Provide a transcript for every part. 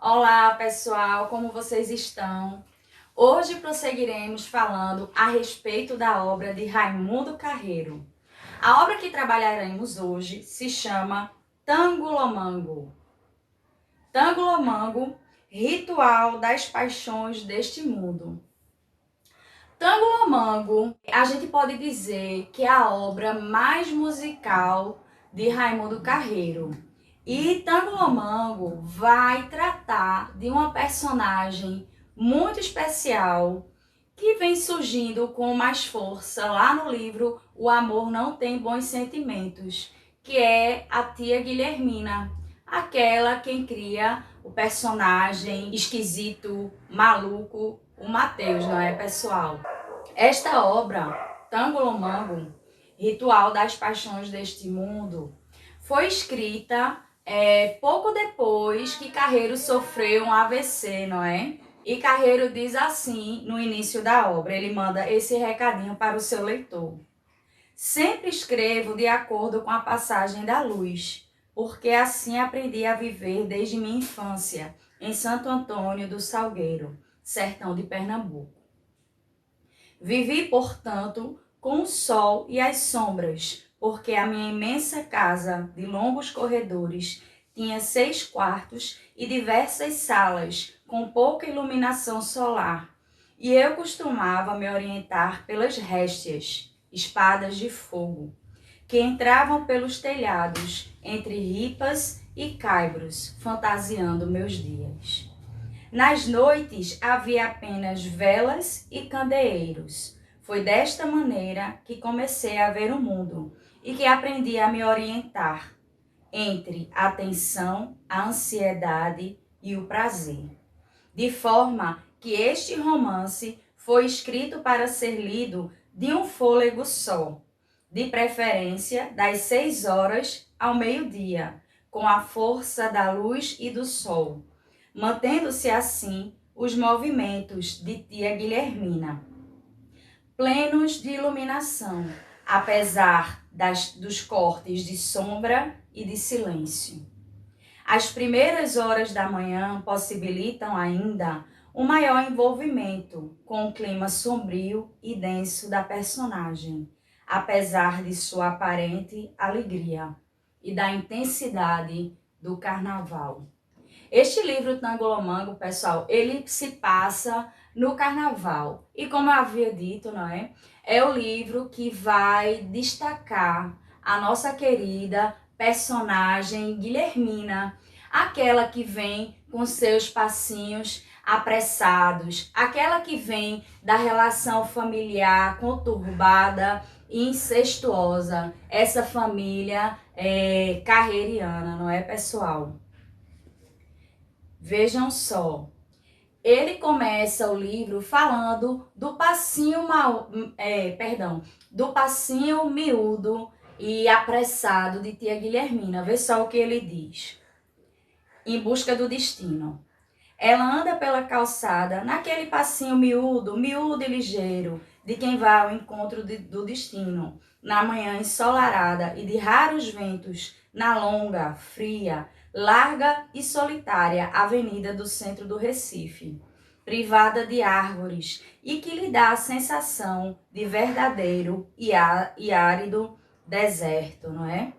Olá, pessoal, como vocês estão? Hoje prosseguiremos falando a respeito da obra de Raimundo Carreiro. A obra que trabalharemos hoje se chama Tangulomango. Tangulomango, Ritual das Paixões deste Mundo. Tangulomango, a gente pode dizer que é a obra mais musical de Raimundo Carreiro. E Tangulomango vai tratar de uma personagem muito especial que vem surgindo com mais força lá no livro O Amor Não Tem Bons Sentimentos, que é a tia Guilhermina, aquela quem cria o personagem esquisito, maluco, o Mateus, não é, pessoal? Esta obra, Tangulomango, Ritual das Paixões deste Mundo, foi escrita pouco depois que Carreiro sofreu um AVC, não é? E Carreiro diz assim no início da obra, ele manda esse recadinho para o seu leitor. Sempre escrevo de acordo com a passagem da luz, porque assim aprendi a viver desde minha infância, em Santo Antônio do Salgueiro, sertão de Pernambuco. Vivi, portanto, com o sol e as sombras, porque a minha imensa casa de longos corredores tinha 6 quartos e diversas salas com pouca iluminação solar, e eu costumava me orientar pelas réstias, espadas de fogo, que entravam pelos telhados, entre ripas e caibros, fantasiando meus dias. Nas noites havia apenas velas e candeeiros. Foi desta maneira que comecei a ver o mundo e que aprendi a me orientar entre a tensão, a ansiedade e o prazer. De forma que este romance foi escrito para ser lido de um fôlego só, de preferência das 6 horas ao meio-dia, com a força da luz e do sol, mantendo-se assim os movimentos de tia Guilhermina, plenos de iluminação, apesar dos cortes de sombra e de silêncio. As primeiras horas da manhã possibilitam ainda um maior envolvimento com o clima sombrio e denso da personagem, apesar de sua aparente alegria e da intensidade do carnaval. Este livro Tangulomango, pessoal, ele se passa no carnaval. E como eu havia dito, não é? É o livro que vai destacar a nossa querida personagem Guilhermina, aquela que vem com seus passinhos apressados, aquela que vem da relação familiar conturbada e incestuosa, essa família carreiriana, não é, pessoal? Vejam só, ele começa o livro falando do do passinho miúdo e apressado de tia Guilhermina. Vê só o que ele diz. Em busca do destino. Ela anda pela calçada, naquele passinho miúdo, miúdo e ligeiro, de quem vai ao encontro do destino, na manhã ensolarada e de raros ventos, na longa, fria, larga e solitária avenida do centro do Recife, privada de árvores e que lhe dá a sensação de verdadeiro e árido deserto, não é?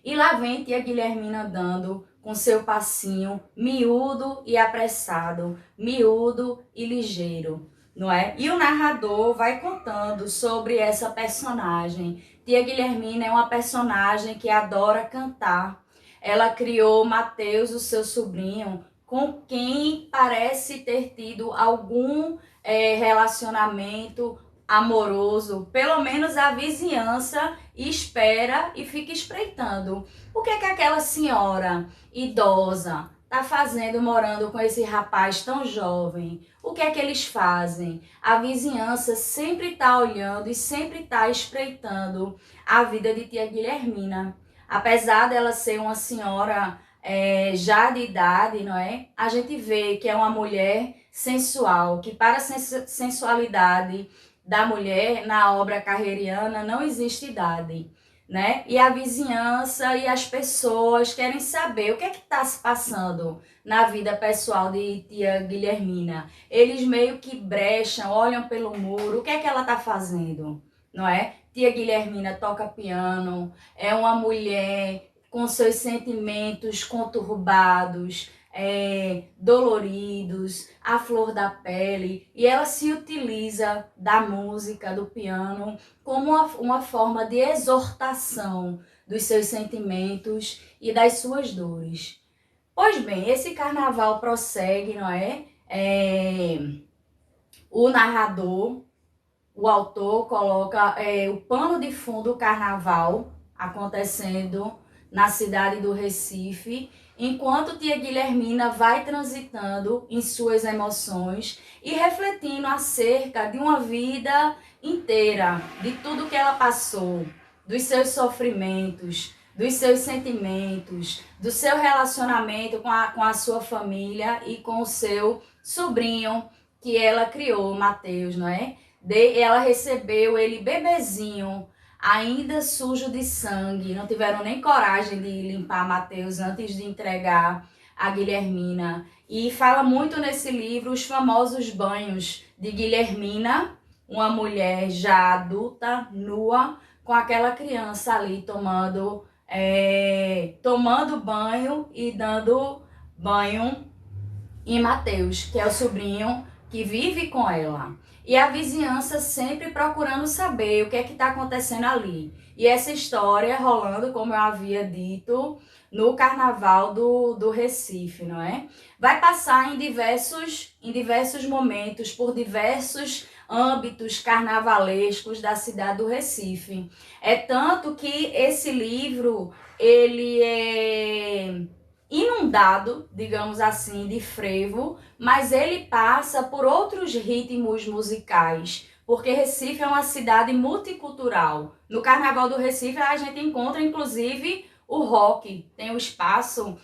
E lá vem tia Guilhermina andando com seu passinho miúdo e apressado, miúdo e ligeiro, não é? E o narrador vai contando sobre essa personagem. Tia Guilhermina é uma personagem que adora cantar. Ela criou Mateus, o seu sobrinho, com quem parece ter tido algum relacionamento amoroso, pelo menos a vizinhança espera e fica espreitando. O que é que aquela senhora idosa está fazendo morando com esse rapaz tão jovem? O que é que eles fazem? A vizinhança sempre está olhando e sempre está espreitando a vida de tia Guilhermina. Apesar dela ser uma senhora já de idade, não é? A gente vê que é uma mulher sensual, que para a sensualidade da mulher, na obra carreiriana, não existe idade. né? E a vizinhança e as pessoas querem saber o que é que está se passando na vida pessoal de tia Guilhermina. Eles meio que brecham, olham pelo muro, o que é que ela está fazendo, não é? Tia Guilhermina toca piano, é uma mulher com seus sentimentos conturbados, doloridos, à flor da pele, e ela se utiliza da música, do piano, como uma forma de exortação dos seus sentimentos e das suas dores. Pois bem, esse carnaval prossegue, não é? O narrador, o autor coloca o pano de fundo do carnaval acontecendo na cidade do Recife, enquanto tia Guilhermina vai transitando em suas emoções e refletindo acerca de uma vida inteira, de tudo que ela passou, dos seus sofrimentos, dos seus sentimentos, do seu relacionamento com a sua família e com o seu sobrinho que ela criou, Mateus, não é? Ela recebeu ele bebezinho, ainda sujo de sangue. Não tiveram nem coragem de limpar Mateus antes de entregar a Guilhermina. E fala muito nesse livro os famosos banhos de Guilhermina, uma mulher já adulta, nua, com aquela criança ali tomando banho e dando banho em Mateus, que é o sobrinho que vive com ela. E a vizinhança sempre procurando saber o que é que está acontecendo ali. E essa história rolando, como eu havia dito, no carnaval do Recife, não é? Vai passar em diversos momentos, por diversos âmbitos carnavalescos da cidade do Recife. É tanto que esse livro, ele é inundado, digamos assim, de frevo, mas ele passa por outros ritmos musicais, porque Recife é uma cidade multicultural. No Carnaval do Recife a gente encontra inclusive o rock, tem um espaço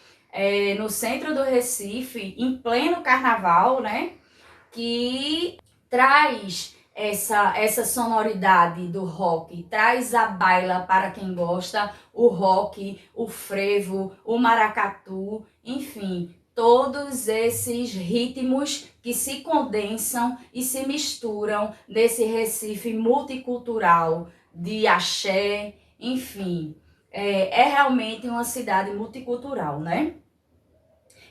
no centro do Recife, em pleno carnaval, né, que traz essa sonoridade do rock, traz a baila para quem gosta, o rock, o frevo, o maracatu, enfim, todos esses ritmos que se condensam e se misturam nesse Recife multicultural de axé, enfim, é realmente uma cidade multicultural, né?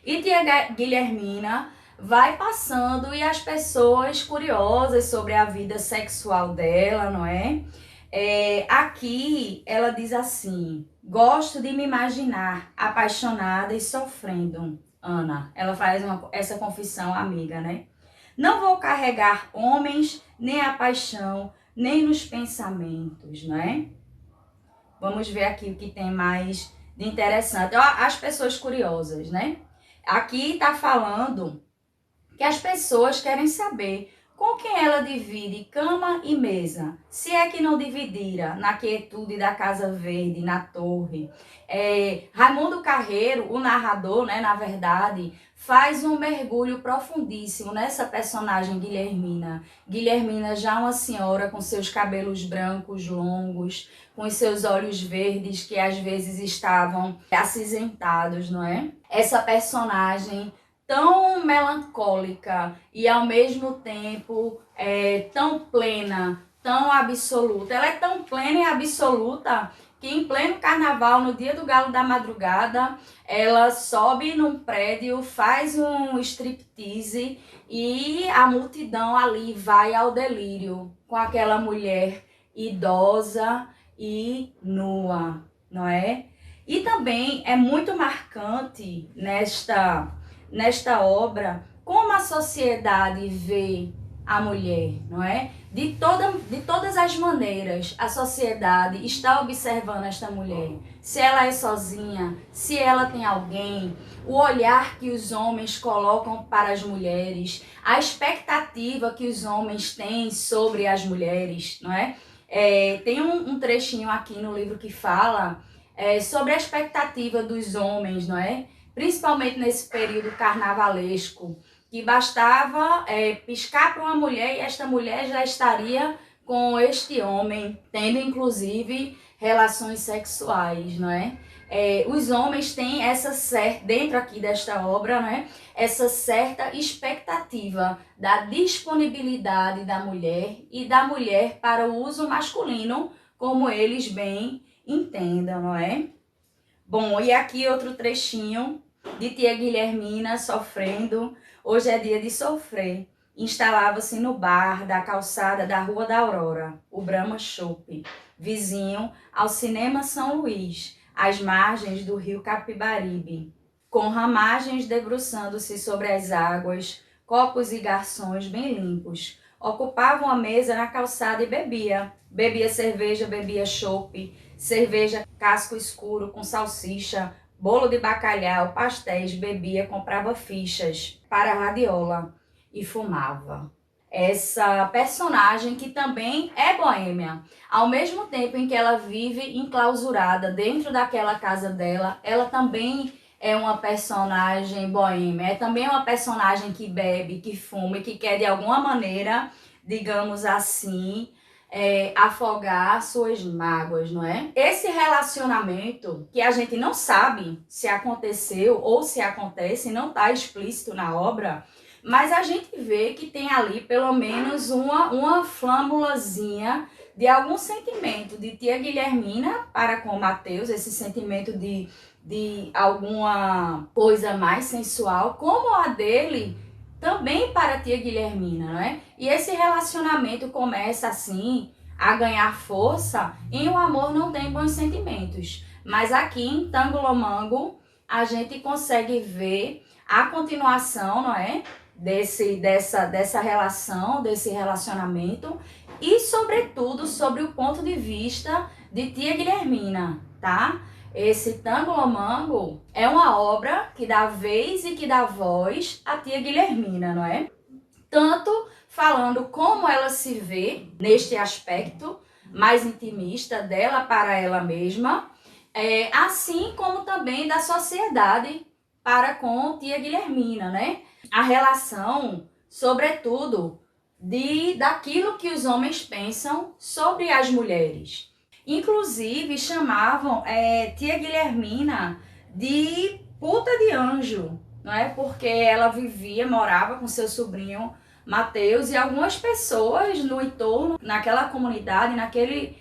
E tia Guilhermina vai passando e as pessoas curiosas sobre a vida sexual dela, não é? Aqui ela diz assim: gosto de me imaginar apaixonada e sofrendo, Ana. Ela faz essa confissão amiga, né? Não vou carregar homens, nem a paixão, nem nos pensamentos, não é? Vamos ver aqui o que tem mais de interessante. Ó, as pessoas curiosas, né? Aqui está falando que as pessoas querem saber com quem ela divide cama e mesa, se é que não dividira na quietude da Casa Verde, na torre. Raimundo Carreiro, o narrador, né, na verdade, faz um mergulho profundíssimo nessa personagem Guilhermina. Guilhermina já uma senhora com seus cabelos brancos longos, com os seus olhos verdes que às vezes estavam acinzentados, não é? Essa personagem tão melancólica e ao mesmo tempo tão plena, tão absoluta. Ela é tão plena e absoluta que em pleno carnaval, no dia do galo da madrugada, ela sobe num prédio, faz um striptease e a multidão ali vai ao delírio com aquela mulher idosa e nua, não é? E também é muito marcante nesta obra como a sociedade vê a mulher, não é? De todas as maneiras, a sociedade está observando esta mulher. Se ela é sozinha, se ela tem alguém, o olhar que os homens colocam para as mulheres, a expectativa que os homens têm sobre as mulheres, não é? Tem um trechinho aqui no livro que fala sobre a expectativa dos homens, não é? Principalmente nesse período carnavalesco, que bastava piscar para uma mulher e esta mulher já estaria com este homem, tendo inclusive relações sexuais, não é? Os homens têm essa certa, dentro aqui desta obra, né, essa certa expectativa da disponibilidade da mulher e da mulher para o uso masculino, como eles bem entendam, não é? Bom, e aqui outro trechinho de tia Guilhermina sofrendo. Hoje é dia de sofrer. Instalava-se no bar da calçada da Rua da Aurora, o Brahma Chopp, vizinho ao Cinema São Luís, às margens do rio Capibaribe, com ramagens debruçando-se sobre as águas, copos e garçons bem limpos. Ocupavam a mesa na calçada e bebia. Bebia cerveja, bebia chopp, cerveja casco escuro com salsicha, bolo de bacalhau, pastéis, bebia, comprava fichas para a radiola e fumava. Essa personagem que também é boêmia. Ao mesmo tempo em que ela vive enclausurada dentro daquela casa dela, ela também é uma personagem boêmia. É também uma personagem que bebe, que fuma e que quer de alguma maneira, digamos assim, afogar suas mágoas, não é? Esse relacionamento que a gente não sabe se aconteceu ou se acontece, não está explícito na obra, mas a gente vê que tem ali pelo menos uma flâmulazinha de algum sentimento de tia Guilhermina para com Mateus, esse sentimento de alguma coisa mais sensual, como a dele também para a tia Guilhermina, não é? E esse relacionamento começa assim a ganhar força em O Amor Não Tem Bons Sentimentos. Mas aqui em Tango-Lomango a gente consegue ver a continuação, não é? Dessa relação, desse relacionamento e, sobretudo, sobre o ponto de vista de tia Guilhermina, tá? Esse Tango-Lomango é uma obra que dá vez e que dá voz à tia Guilhermina, não é? Tanto falando como ela se vê neste aspecto mais intimista dela para ela mesma, assim como também da sociedade para com tia Guilhermina, né? A relação, sobretudo, daquilo que os homens pensam sobre as mulheres. Inclusive, chamavam tia Guilhermina de puta de anjo, não é? Porque ela morava com seu sobrinho Mateus e algumas pessoas no entorno, naquela comunidade, naquele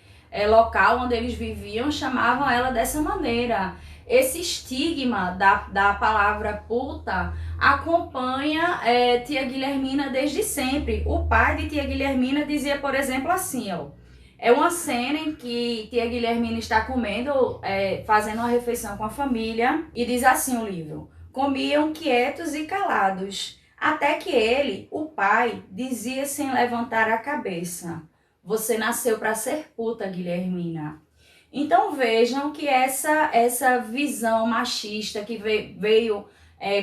local onde eles viviam, chamavam ela dessa maneira. Esse estigma da palavra puta acompanha tia Guilhermina desde sempre. O pai de tia Guilhermina dizia, por exemplo, assim, ó. É uma cena em que tia Guilhermina está comendo, fazendo uma refeição com a família, e diz assim o livro: comiam quietos e calados, até que ele, o pai, dizia sem levantar a cabeça: você nasceu para ser puta, Guilhermina. Então vejam que essa visão machista que veio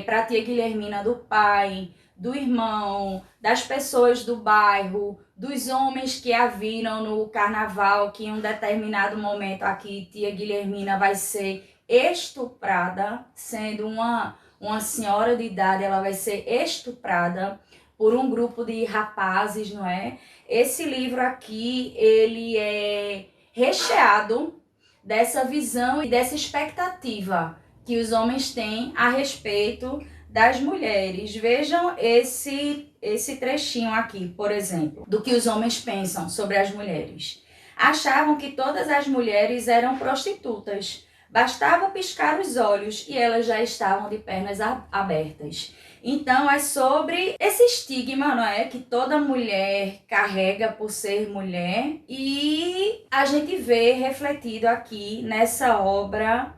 para tia Guilhermina do pai, do irmão, das pessoas do bairro, dos homens que a viram no carnaval, que em um determinado momento aqui tia Guilhermina vai ser estuprada, sendo uma senhora de idade, ela vai ser estuprada por um grupo de rapazes, não é? Esse livro aqui, ele é recheado dessa visão e dessa expectativa que os homens têm a respeito das mulheres. Vejam esse trechinho aqui, por exemplo, do que os homens pensam sobre as mulheres. Achavam que todas as mulheres eram prostitutas. Bastava piscar os olhos e elas já estavam de pernas abertas. Então é sobre esse estigma, não é? Que toda mulher carrega por ser mulher, e a gente vê refletido aqui nessa obra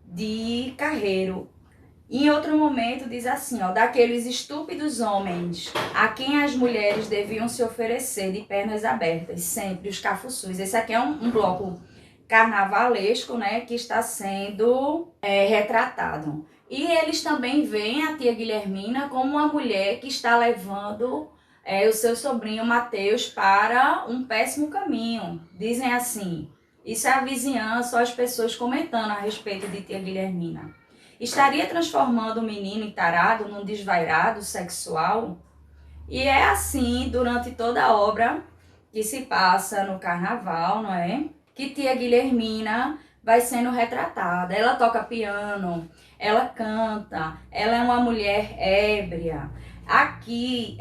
de Carreiro. Em outro momento diz assim, ó: daqueles estúpidos homens a quem as mulheres deviam se oferecer de pernas abertas, sempre os cafuçus. Esse aqui é um bloco carnavalesco, né, que está sendo retratado. E eles também veem a tia Guilhermina como uma mulher que está levando o seu sobrinho Mateus para um péssimo caminho. Dizem assim, isso é a vizinhança ou as pessoas comentando a respeito de tia Guilhermina. Estaria transformando o menino em tarado num desvairado sexual? E é assim durante toda a obra que se passa no carnaval, não é? que tia Guilhermina vai sendo retratada. Ela toca piano, ela canta, ela é uma mulher ébria. Aqui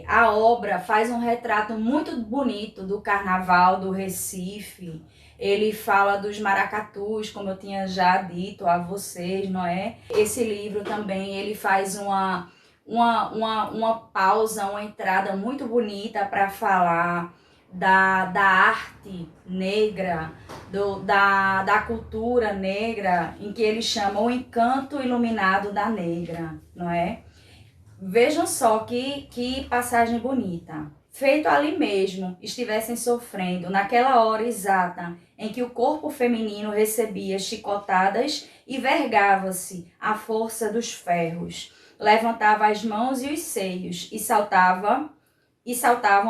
a obra faz um retrato muito bonito do carnaval do Recife. Ele fala dos maracatus, como eu tinha já dito a vocês, não é? Esse livro também ele faz uma pausa, uma entrada muito bonita para falar da arte negra, da cultura negra, em que ele chama o encanto iluminado da negra, não é? Vejam só que passagem bonita. Feito ali mesmo, estivessem sofrendo, naquela hora exata em que o corpo feminino recebia chicotadas e vergava-se à força dos ferros. Levantava as mãos e os seios e saltavam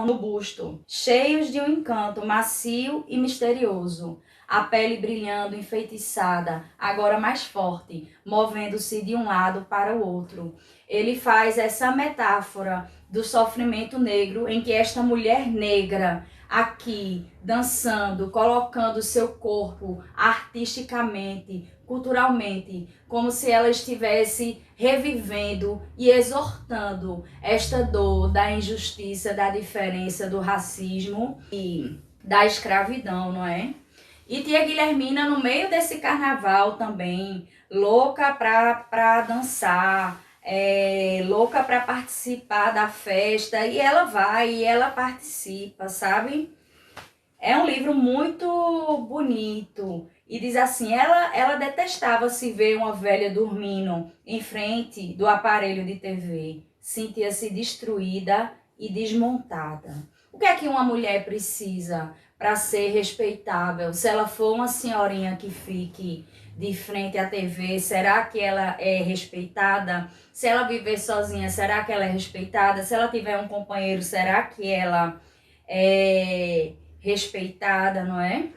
no busto, cheios de um encanto macio e misterioso. A pele brilhando, enfeitiçada, agora mais forte, movendo-se de um lado para o outro. Ele faz essa metáfora do sofrimento negro em que esta mulher negra aqui dançando, colocando seu corpo artisticamente, culturalmente, como se ela estivesse revivendo e exortando esta dor da injustiça, da diferença, do racismo e da escravidão, não é? E tia Guilhermina, no meio desse carnaval também, louca para dançar, louca para participar da festa, e ela vai e ela participa, sabe? É um livro muito bonito. E diz assim, ela detestava se ver uma velha dormindo em frente do aparelho de TV. Sentia-se destruída e desmontada. O que é que uma mulher precisa para ser respeitável? Se ela for uma senhorinha que fique de frente à TV, será que ela é respeitada? Se ela viver sozinha, será que ela é respeitada? Se ela tiver um companheiro, será que ela é respeitada, não é?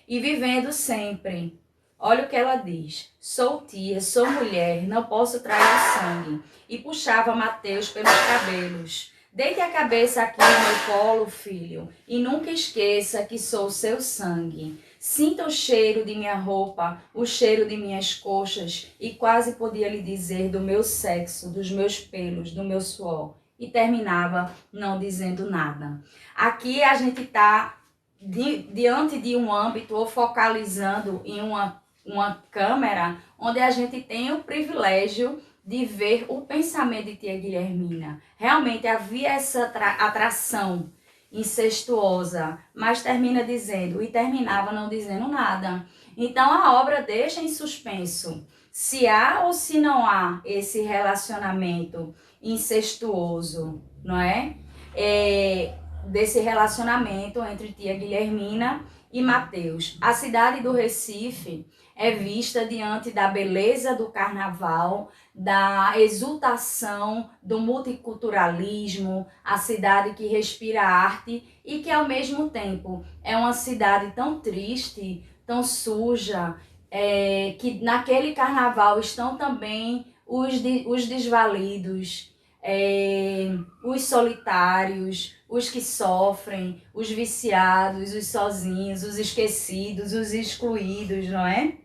E vivendo sempre. Olha o que ela diz. Sou tia, sou mulher, não posso trair o sangue. E puxava Mateus pelos cabelos. Deite a cabeça aqui no meu colo, filho, e nunca esqueça que sou seu sangue. Sinta o cheiro de minha roupa, o cheiro de minhas coxas, e quase podia lhe dizer do meu sexo, dos meus pelos, do meu suor. E terminava não dizendo nada. Aqui a gente está diante de um âmbito ou focalizando em uma câmera onde a gente tem o privilégio de ver o pensamento de tia Guilhermina. Realmente havia essa atração incestuosa, mas termina dizendo, e terminava não dizendo nada. Então a obra deixa em suspenso se há ou se não há esse relacionamento incestuoso, não é? Desse relacionamento entre tia Guilhermina e Mateus. A cidade do Recife é vista diante da beleza do carnaval, da exultação do multiculturalismo, a cidade que respira arte e que ao mesmo tempo é uma cidade tão triste, tão suja, que naquele carnaval estão também os desvalidos, os solitários, os que sofrem, os viciados, os sozinhos, os esquecidos, os excluídos, não é?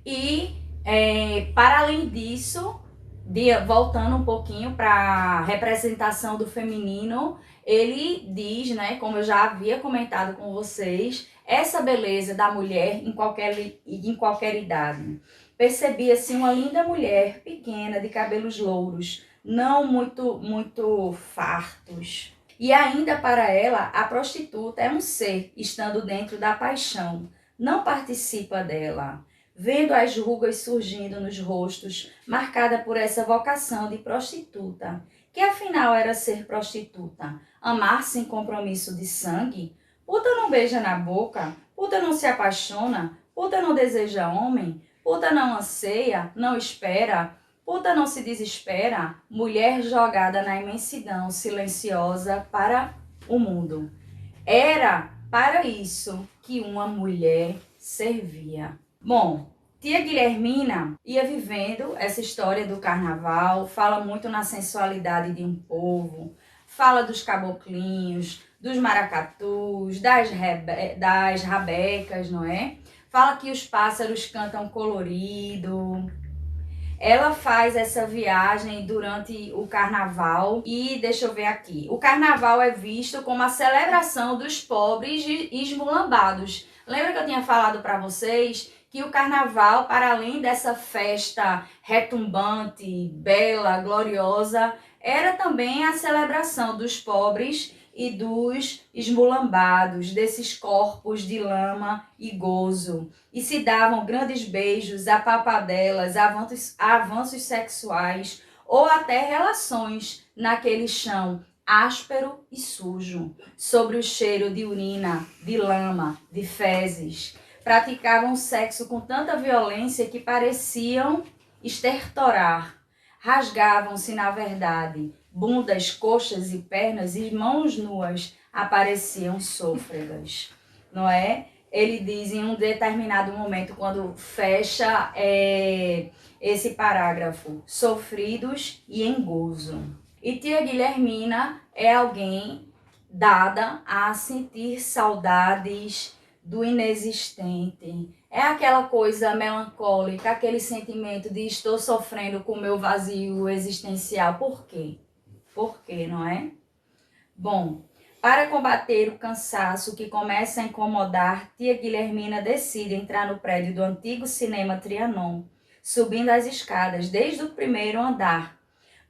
E, para além disso, voltando um pouquinho para a representação do feminino, ele diz, né, como eu já havia comentado com vocês, essa beleza da mulher em qualquer idade. Percebia-se uma linda mulher, pequena, de cabelos louros, não muito fartos. E ainda para ela, a prostituta é um ser, estando dentro da paixão, não participa dela. Vendo as rugas surgindo nos rostos, marcada por essa vocação de prostituta, que afinal era ser prostituta, amar sem compromisso de sangue. Puta não beija na boca, puta não se apaixona, puta não deseja homem, puta não anseia, não espera, puta não se desespera, mulher jogada na imensidão silenciosa para o mundo. Era para isso que uma mulher servia. Bom, tia Guilhermina ia vivendo essa história do carnaval, fala muito na sensualidade de um povo, fala dos caboclinhos, dos maracatus, das rabecas, não é? Fala que os pássaros cantam colorido. Ela faz essa viagem durante o carnaval e deixa eu ver aqui. O carnaval é visto como a celebração dos pobres e esmulambados. Lembra que eu tinha falado para vocês que o carnaval, para além dessa festa retumbante, bela, gloriosa, era também a celebração dos pobres e dos esmulambados, desses corpos de lama e gozo. E se davam grandes beijos, apalpadelas, avanços sexuais ou até relações naquele chão áspero e sujo, sobre o cheiro de urina, de lama, de fezes. Praticavam sexo com tanta violência que pareciam estertorar. Rasgavam-se, na verdade, bundas, coxas e pernas, e mãos nuas apareciam sôfregas, não é? Ele diz em um determinado momento, quando fecha esse parágrafo, sofridos e em gozo. E tia Guilhermina é alguém dada a sentir saudades do inexistente. É aquela coisa melancólica, aquele sentimento de estou sofrendo com o meu vazio existencial. Por quê? Por quê, não é? Bom, para combater o cansaço que começa a incomodar, tia Guilhermina decide entrar no prédio do antigo cinema Trianon, subindo as escadas desde o primeiro andar,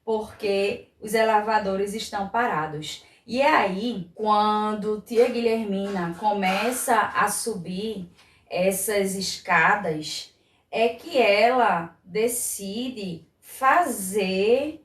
porque os elevadores estão parados. E é aí, quando tia Guilhermina começa a subir essas escadas, é que ela decide fazer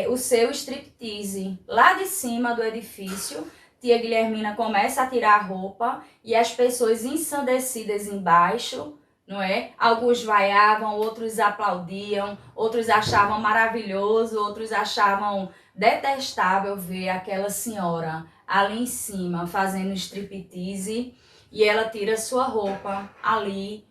o seu striptease. Lá de cima do edifício, tia Guilhermina começa a tirar a roupa e as pessoas ensandecidas embaixo, não é? Alguns vaiavam, outros aplaudiam, outros achavam maravilhoso, outros achavam detestável ver aquela senhora ali em cima fazendo striptease, e ela tira sua roupa ali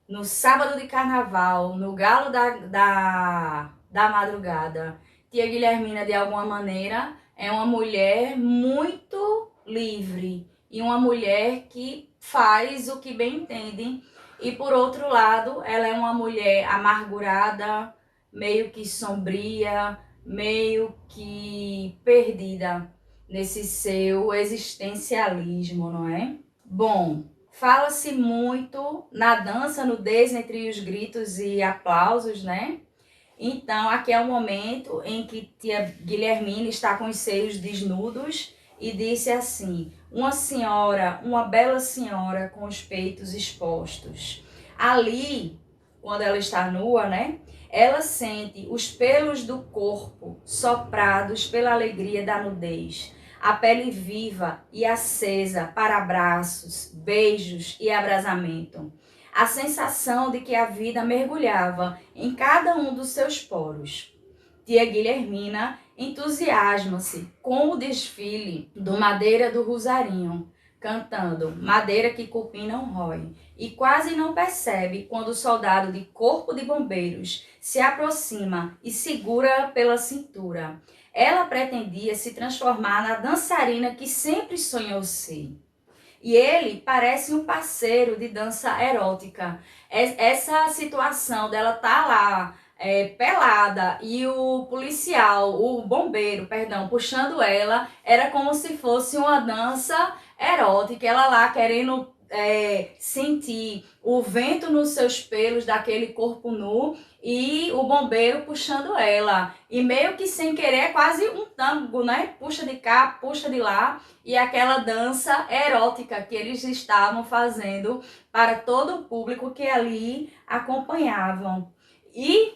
no sábado de carnaval, no galo da madrugada. Tia Guilhermina, de alguma maneira, é uma mulher muito livre e uma mulher que faz o que bem entende. E, por outro lado, ela é uma mulher amargurada, meio que sombria, meio que perdida nesse seu existencialismo, não é? Bom, fala-se muito na dança, no nudez entre os gritos e aplausos, né? Então, aqui é o momento em que tia Guilhermina está com os seios desnudos e disse assim: uma senhora, uma bela senhora com os peitos expostos. Ali, quando ela está nua, né? Ela sente os pelos do corpo soprados pela alegria da nudez. A pele viva e acesa para abraços, beijos e abrasamento. A sensação de que a vida mergulhava em cada um dos seus poros. Tia Guilhermina entusiasma-se com o desfile do Madeira do Rosarinho, cantando Madeira que cupim não rói, e quase não percebe quando o soldado de corpo de bombeiros se aproxima e segura pela cintura. Ela pretendia se transformar na dançarina que sempre sonhou ser. E ele parece um parceiro de dança erótica. Essa situação dela tá lá, pelada, e o policial, o bombeiro, perdão, puxando ela, era como se fosse uma dança erótica. Ela lá querendo sentir o vento nos seus pelos daquele corpo nu e o bombeiro puxando ela. E meio que sem querer, é quase um tango, né? Puxa de cá, puxa de lá. E aquela dança erótica que eles estavam fazendo para todo o público que ali acompanhavam. E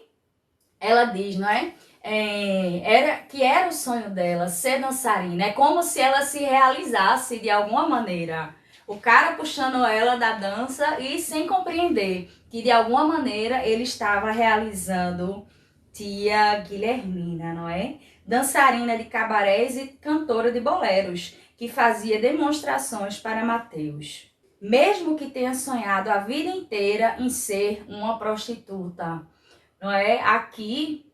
ela diz, não é? Era o sonho dela ser dançarina. É como se ela se realizasse de alguma maneira. O cara puxando ela da dança e sem compreender que de alguma maneira ele estava realizando tia Guilhermina, não é? Dançarina de cabarés e cantora de boleros, que fazia demonstrações para Mateus. Mesmo que tenha sonhado a vida inteira em ser uma prostituta, não é? Aqui,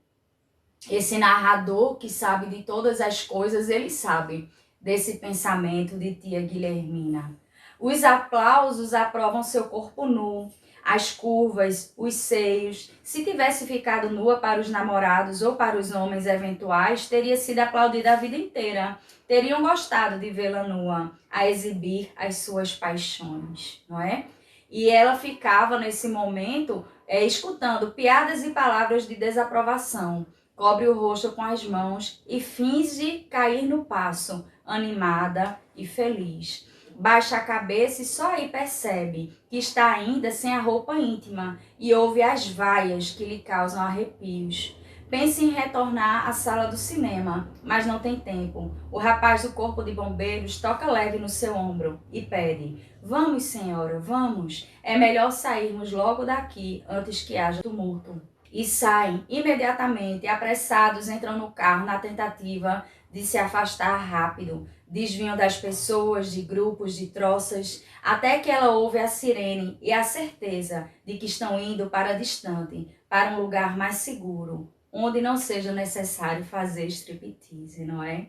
esse narrador que sabe de todas as coisas, ele sabe. desse pensamento de tia Guilhermina. Os aplausos aprovam seu corpo nu, as curvas, os seios. Se tivesse ficado nua para os namorados ou para os homens eventuais, teria sido aplaudida a vida inteira. Teriam gostado de vê-la nua, a exibir as suas paixões, não é? E ela ficava nesse momento escutando piadas e palavras de desaprovação. Cobre o rosto com as mãos e finge cair no passo, animada e feliz. Baixa a cabeça e só aí percebe que está ainda sem a roupa íntima e ouve as vaias que lhe causam arrepios. Pensa em retornar à sala do cinema, mas não tem tempo. O rapaz do corpo de bombeiros toca leve no seu ombro e pede: "Vamos, senhora, vamos. É melhor sairmos logo daqui antes que haja tumulto." E saem imediatamente, apressados, entram no carro na tentativa de se afastar rápido. Desviam das pessoas, de grupos, de troças, até que ela ouve a sirene e a certeza de que estão indo para distante, para um lugar mais seguro, onde não seja necessário fazer striptease, não é?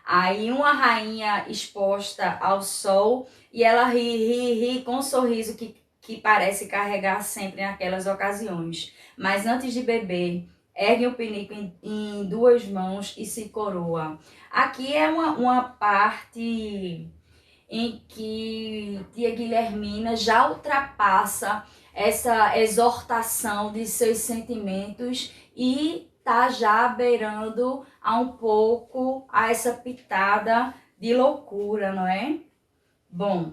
Aí uma rainha exposta ao sol e ela ri com um sorriso que parece carregar sempre naquelas ocasiões. Mas antes de beber, ergue o pinico em duas mãos e se coroa. Aqui é uma parte em que tia Guilhermina já ultrapassa essa exortação de seus sentimentos e tá já beirando a um pouco a essa pitada de loucura, não é? Bom,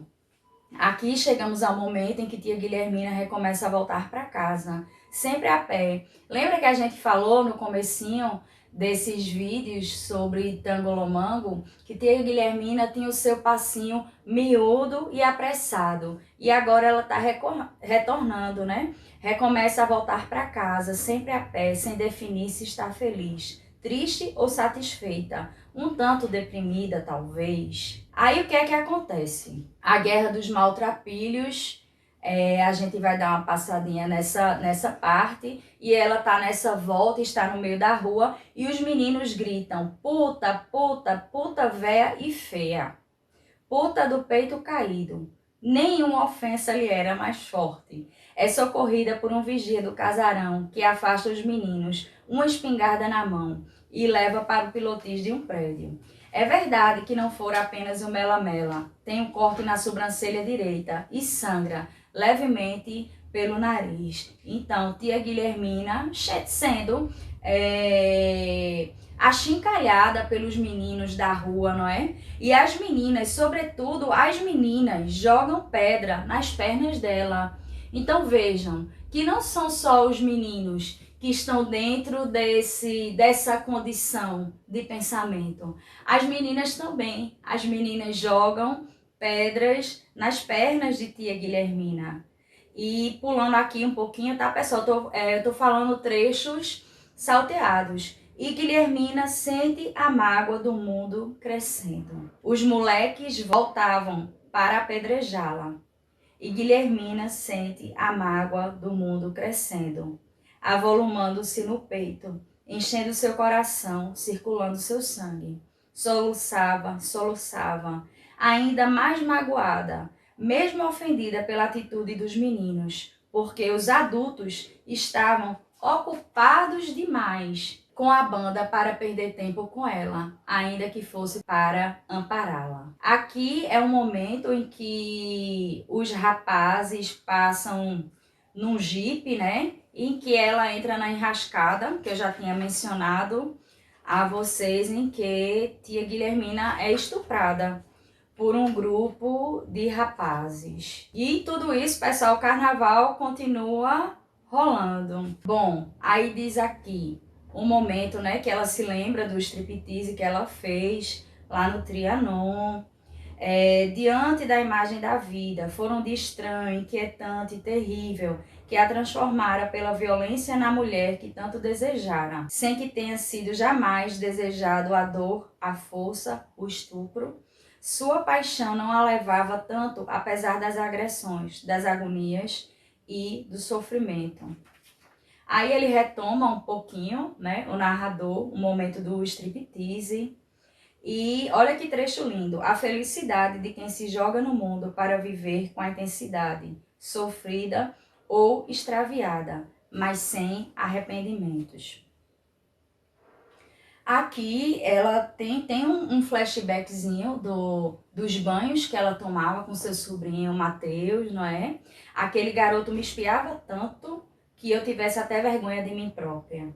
aqui chegamos ao momento em que tia Guilhermina recomeça a voltar para casa, sempre a pé. Lembra que a gente falou no comecinho desses vídeos sobre Tangolomango, que tia Guilhermina tinha o seu passinho miúdo e apressado. E agora ela está retornando, né? Recomeça a voltar para casa, sempre a pé, sem definir se está feliz, triste ou satisfeita, um tanto deprimida talvez. Aí o que é que acontece? A Guerra dos Maltrapilhos, a gente vai dar uma passadinha nessa parte, e ela tá nessa volta, está no meio da rua, e os meninos gritam: puta, puta, puta véia e feia, puta do peito caído. Nenhuma ofensa lhe era mais forte. É socorrida por um vigia do casarão que afasta os meninos, uma espingarda na mão, e leva para o pilotis de um prédio. É verdade que não fora apenas um mela-mela. Tem um corte na sobrancelha direita e sangra levemente pelo nariz. Então, tia Guilhermina, sendo achincalhada pelos meninos da rua, não é? E as meninas, sobretudo as meninas, jogam pedra nas pernas dela. Então vejam que não são só os meninos que estão dentro dessa condição de pensamento. As meninas também. As meninas jogam pedras nas pernas de tia Guilhermina. E pulando aqui um pouquinho, tá, pessoal? Eu tô falando trechos salteados. E Guilhermina sente a mágoa do mundo crescendo. Os moleques voltavam para apedrejá-la. E Guilhermina sente a mágoa do mundo crescendo, avolumando-se no peito, enchendo seu coração, circulando seu sangue. Soluçava, soluçava, ainda mais magoada, mesmo ofendida pela atitude dos meninos, porque os adultos estavam ocupados demais com a banda para perder tempo com ela, ainda que fosse para ampará-la. Aqui é um momento em que os rapazes passam num jipe, né? Em que ela entra na enrascada, que eu já tinha mencionado a vocês, em que tia Guilhermina é estuprada por um grupo de rapazes. E tudo isso, pessoal, o carnaval continua rolando. Bom, aí diz aqui um momento, né, que ela se lembra do striptease que ela fez lá no Trianon. Diante da imagem da vida, foram de estranho, inquietante e terrível, que a transformara pela violência na mulher que tanto desejara, sem que tenha sido jamais desejado a dor, a força, o estupro. Sua paixão não a levava tanto, apesar das agressões, das agonias e do sofrimento. Aí ele retoma um pouquinho, né, o narrador, o momento do striptease, E olha que trecho lindo. A felicidade de quem se joga no mundo para viver com a intensidade, sofrida ou extraviada, mas sem arrependimentos. Aqui ela tem um flashbackzinho dos banhos que ela tomava com seu sobrinho Mateus, não é? Aquele garoto me espiava tanto que eu tivesse até vergonha de mim própria.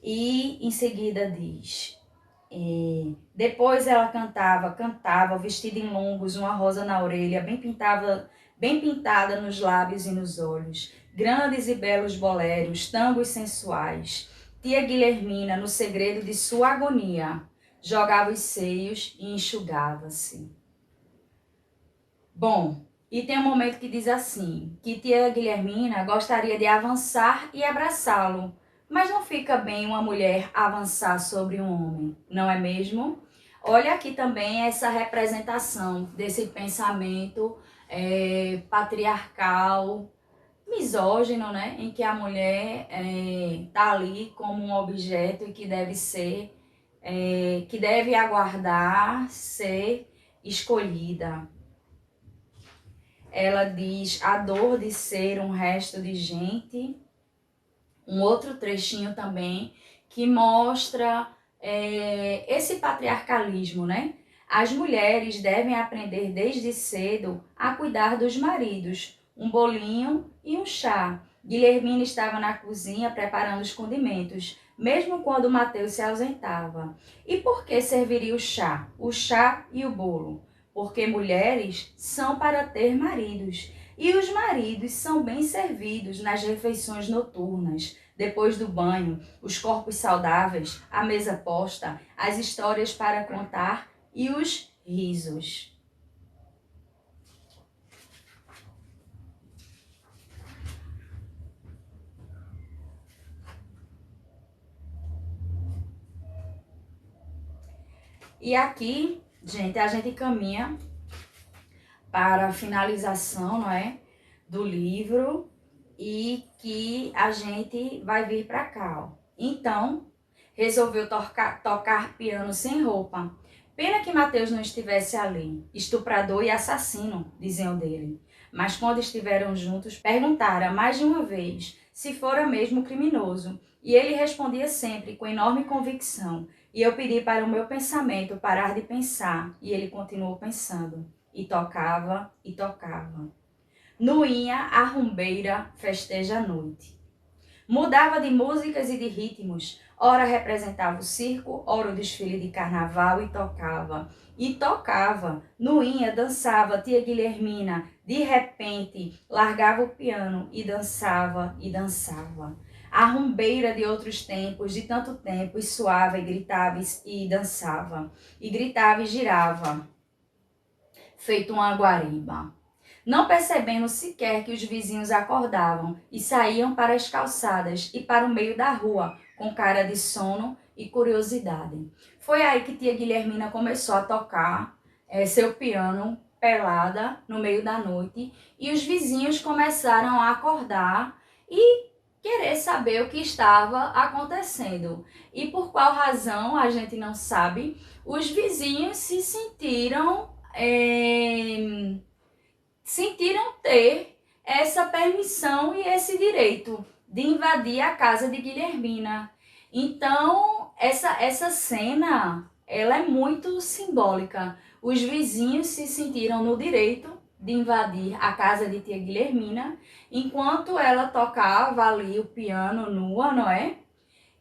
E em seguida diz... depois ela cantava, vestida em longos, uma rosa na orelha, bem pintada nos lábios e nos olhos. Grandes e belos boleros, tangos sensuais. Tia Guilhermina, no segredo de sua agonia, jogava os seios e enxugava-se. Bom, e tem um momento que diz assim, que tia Guilhermina gostaria de avançar e abraçá-lo, mas não fica bem uma mulher avançar sobre um homem, não é mesmo? Olha aqui também essa representação desse pensamento patriarcal, misógino, né? Em que a mulher tá ali como um objeto e que deve ser, que deve aguardar ser escolhida. Ela diz a dor de ser um resto de gente. Um outro trechinho também que mostra esse patriarcalismo, né? As mulheres devem aprender desde cedo a cuidar dos maridos. Um bolinho e um chá. Guilhermina estava na cozinha preparando os condimentos, mesmo quando Mateus se ausentava. E por que serviria o chá? O chá e o bolo? Porque mulheres são para ter maridos. E os maridos são bem servidos nas refeições noturnas, depois do banho, os corpos saudáveis, a mesa posta, as histórias para contar e os risos. E aqui, gente, a gente caminha para a finalização, não é, do livro e que a gente vai vir para cá, ó. Então, resolveu tocar piano sem roupa. Pena que Mateus não estivesse ali, estuprador e assassino, diziam dele. Mas quando estiveram juntos, perguntaram mais de uma vez se fora mesmo criminoso. E ele respondia sempre com enorme convicção. E eu pedi para o meu pensamento parar de pensar, e ele continuou pensando. E tocava, e tocava. Nuinha, a rumbeira, festeja a noite. Mudava de músicas e de ritmos. Ora representava o circo, ora o desfile de carnaval e tocava. E tocava. Nuinha dançava, tia Guilhermina. De repente, largava o piano e dançava e dançava. A rumbeira de outros tempos, de tanto tempo, e suava e gritava e dançava. E gritava e girava, feito uma guariba. Não percebendo sequer que os vizinhos acordavam e saíam para as calçadas e para o meio da rua, com cara de sono e curiosidade. Foi aí que tia Guilhermina começou a tocar seu piano pelada no meio da noite e os vizinhos começaram a acordar e querer saber o que estava acontecendo. E por qual razão, a gente não sabe, os vizinhos se sentiram ter essa permissão e esse direito de invadir a casa de Guilhermina. Então, essa cena, ela é muito simbólica. Os vizinhos se sentiram no direito de invadir a casa de tia Guilhermina, enquanto ela tocava ali o piano nua, não é?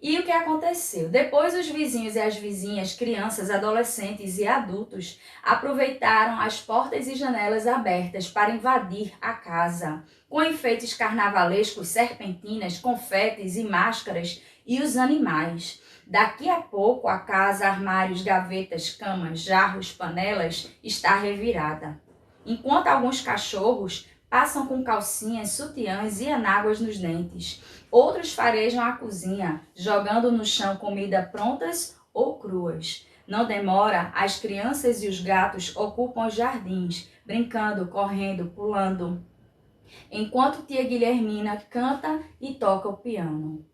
E o que aconteceu? Depois os vizinhos e as vizinhas, crianças, adolescentes e adultos aproveitaram as portas e janelas abertas para invadir a casa, com enfeites carnavalescos, serpentinas, confetes e máscaras e os animais. Daqui a pouco a casa, armários, gavetas, camas, jarros, panelas está revirada. Enquanto alguns cachorros passam com calcinhas, sutiãs e anáguas nos dentes. Outros farejam a cozinha, jogando no chão comida prontas ou cruas. Não demora, as crianças e os gatos ocupam os jardins, brincando, correndo, pulando, enquanto tia Guilhermina canta e toca o piano.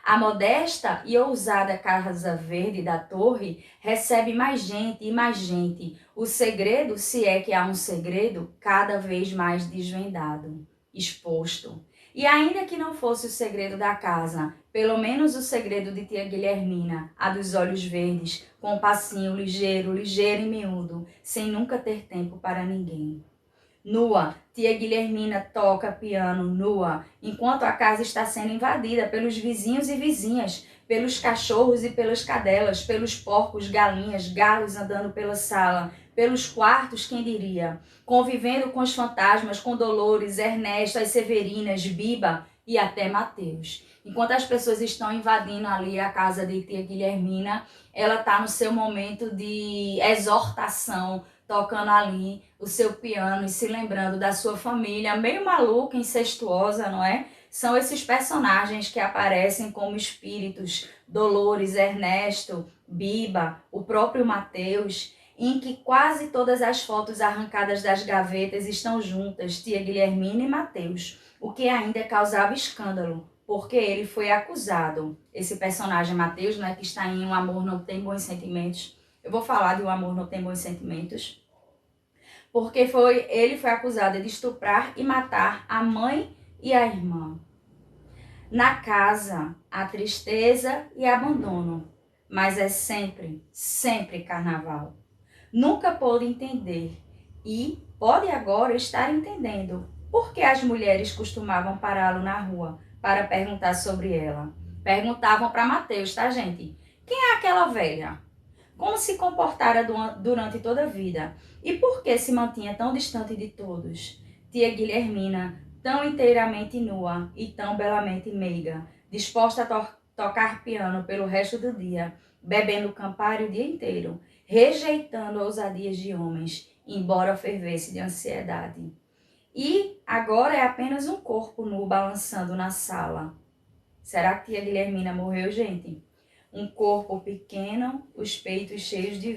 A modesta e ousada Casa Verde da Torre recebe mais gente e mais gente. O segredo, se é que há um segredo, cada vez mais desvendado, exposto. E ainda que não fosse o segredo da casa, pelo menos o segredo de tia Guilhermina, a dos olhos verdes, com um passinho ligeiro, ligeiro e miúdo, sem nunca ter tempo para ninguém. Nua, tia Guilhermina toca piano nua, enquanto a casa está sendo invadida pelos vizinhos e vizinhas, pelos cachorros e pelas cadelas, pelos porcos, galinhas, galos andando pela sala, pelos quartos, quem diria, convivendo com os fantasmas, com Dolores, Ernesto, as Severinas, Biba e até Mateus. Enquanto as pessoas estão invadindo ali a casa de tia Guilhermina, ela está no seu momento de exortação, tocando ali o seu piano e se lembrando da sua família, meio maluca, incestuosa, não é? São esses personagens que aparecem como espíritos, Dolores, Ernesto, Biba, o próprio Mateus, em que quase todas as fotos arrancadas das gavetas estão juntas, tia Guilhermina e Mateus, o que ainda causava escândalo, porque ele foi acusado, esse personagem Mateus, né, que está em Um Amor Não Tem Bons Sentimentos. Eu vou falar de Um Amor Não Tem Bons Sentimentos, porque ele foi acusado de estuprar e matar a mãe e a irmã. Na casa, há tristeza e abandono, mas é sempre, sempre carnaval. Nunca pôde entender e pode agora estar entendendo por que as mulheres costumavam pará-lo na rua para perguntar sobre ela. Perguntavam para Mateus, tá, gente? Quem é aquela velha? Como se comportara durante toda a vida? E por que se mantinha tão distante de todos? Tia Guilhermina, tão inteiramente nua e tão belamente meiga, disposta a tocar piano pelo resto do dia, bebendo Campari o dia inteiro, rejeitando ousadias de homens, embora fervesse de ansiedade. E agora é apenas um corpo nu balançando na sala. Será que tia Guilhermina morreu, gente? Um corpo pequeno, os peitos cheios de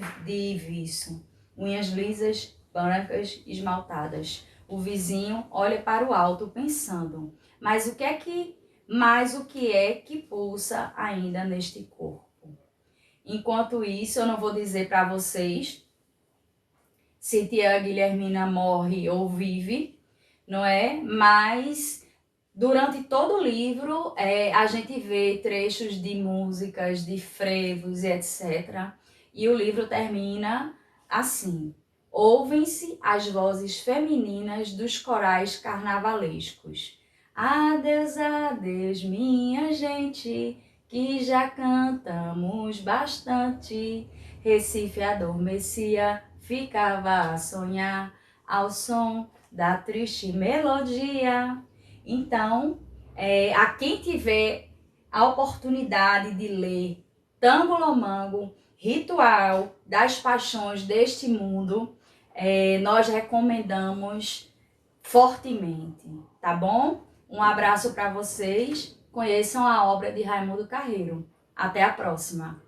viço, unhas lisas, brancas, esmaltadas. O vizinho olha para o alto pensando, mas o que é que pulsa ainda neste corpo? Enquanto isso, eu não vou dizer para vocês se tia Guilhermina morre ou vive, não é? Mas durante todo o livro, a gente vê trechos de músicas, de frevos e etc. E o livro termina assim: ouvem-se as vozes femininas dos corais carnavalescos. Adeus, adeus, minha gente, que já cantamos bastante. Recife adormecia, ficava a sonhar ao som da triste melodia. Então, a quem tiver a oportunidade de ler Tango-Lomango, Ritual das Paixões deste Mundo, nós recomendamos fortemente, tá bom? Um abraço para vocês, conheçam a obra de Raimundo Carreiro. Até a próxima!